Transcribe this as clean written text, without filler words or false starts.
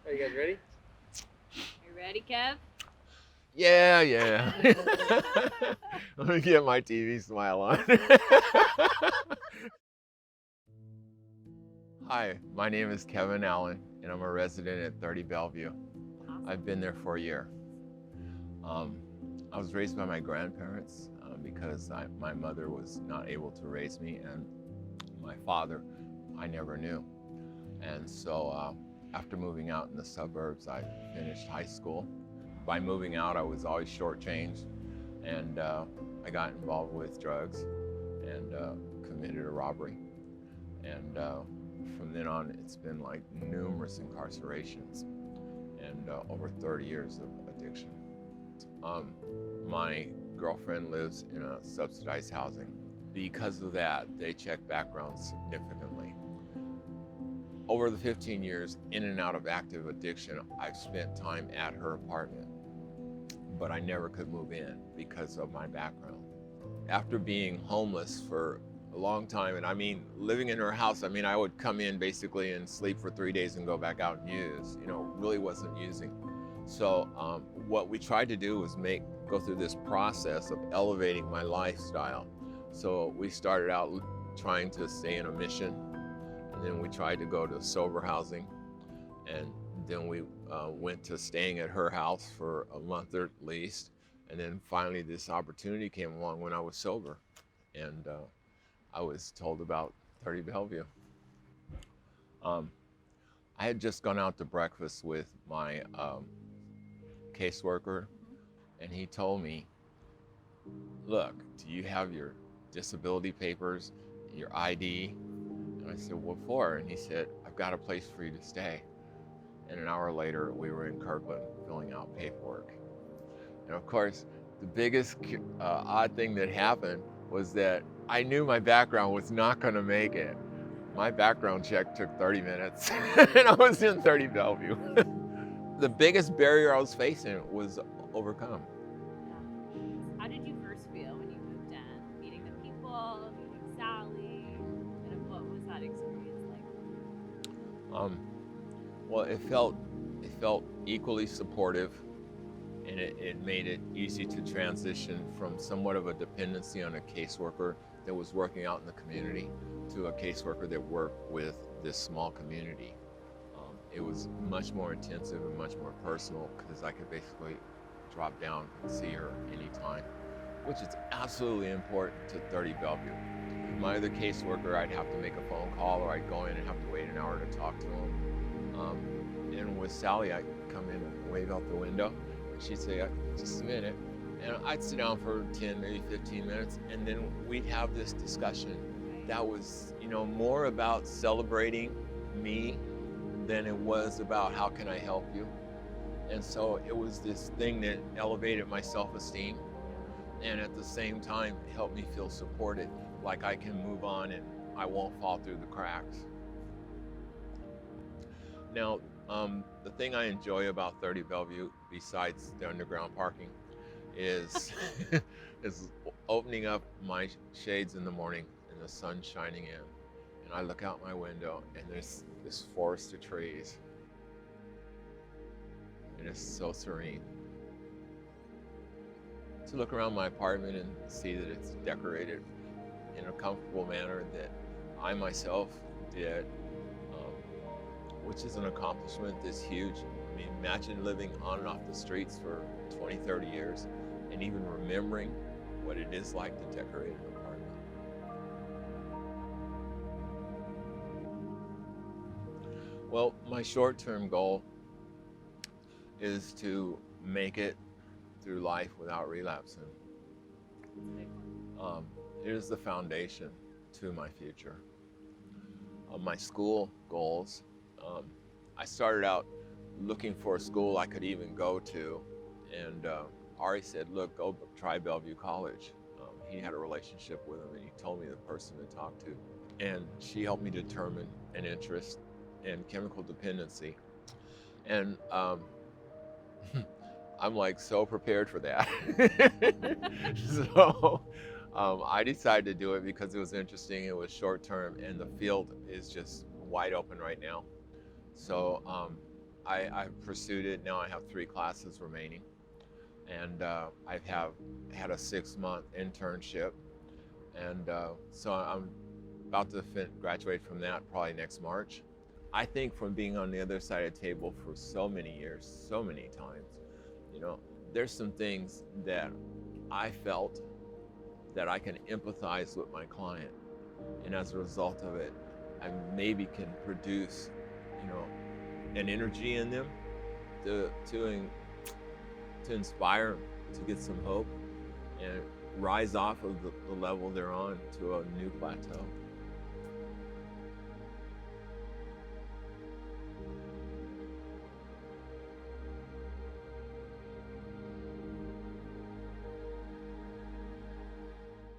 Are you guys ready? You ready, Kev? Yeah. Let me get my TV smile on. Hi, my name is Kevin Allen, and I'm a resident at 30 Bellevue. I've been there for a year. I was raised by my grandparents because my mother was not able to raise me, and my father I never knew. And so after moving out in the suburbs, I finished high school. By moving out, I was always shortchanged, and I got involved with drugs and committed a robbery. And from then on, it's been like numerous incarcerations and over 30 years of addiction. My girlfriend lives in a subsidized housing. Because of that, they check backgrounds significantly. Over the 15 years in and out of active addiction, I've spent time at her apartment, but I never could move in because of my background. After being homeless for a long time, and I mean living in her house, I mean I would come in basically and sleep for 3 days and go back out and use, really wasn't using. So what we tried to do was go through this process of elevating my lifestyle. So we started out trying to stay in a mission, and then we tried to go to sober housing, and then we went to staying at her house for a month at least, and then finally this opportunity came along when I was sober, and I was told about 30 Bellevue. I had just gone out to breakfast with my caseworker, and he told me, look, do you have your disability papers, your ID? And I said, what for? And he said, I've got a place for you to stay. And an hour later, we were in Kirkland filling out paperwork. And of course, the biggest odd thing that happened was that I knew my background was not going to make it. My background check took 30 minutes, and I was in 30 Bellevue. The biggest barrier I was facing was overcome. How did you first feel when you moved in? Meeting the people, meeting Sally, and what was that experience like? Well, it felt equally supportive, and it made it easy to transition from somewhat of a dependency on a caseworker that was working out in the community to a caseworker that worked with this small community. It was much more intensive and much more personal because I could basically drop down and see her anytime, which is absolutely important to 30 Bellevue. My other caseworker, I'd have to make a phone call, or I'd go in and have to wait an hour to talk to him. And with Sally, I'd come in and wave out the window, and she'd say, just a minute. And I'd sit down for 10, maybe 15 minutes, and then we'd have this discussion that was, more about celebrating me than it was about how can I help you. And so it was this thing that elevated my self-esteem, and at the same time helped me feel supported, like I can move on and I won't fall through the cracks. Now, the thing I enjoy about 30 Bellevue, besides the underground parking, is is opening up my shades in the morning and the sun shining in, and I look out my window and there's this forest of trees, and it's so serene. To look around my apartment and see that it's decorated in a comfortable manner that I myself did, which is an accomplishment that's huge. I mean, imagine living on and off the streets for 20, 30 years and even remembering what it is like to decorate an apartment. Well, my short-term goal is to make it through life without relapsing. It is the foundation to my future. My school goals, I started out looking for a school I could even go to, and Ari said, look, go try Bellevue College. He had a relationship with him, and he told me the person to talk to. And she helped me determine an interest in chemical dependency. And I'm like so prepared for that. So I decided to do it because it was interesting, it was short term, and the field is just wide open right now. So I've pursued it. Now I have 3 classes remaining, and I have had a 6-month internship, and so I'm about to graduate from that probably next March. I think from being on the other side of the table for so many years, so many times, you know, there's some things that I felt that I can empathize with my client, and as a result of it, I maybe can produce, you know, an energy in them to inspire them to get some hope and rise off of the level they're on to a new plateau.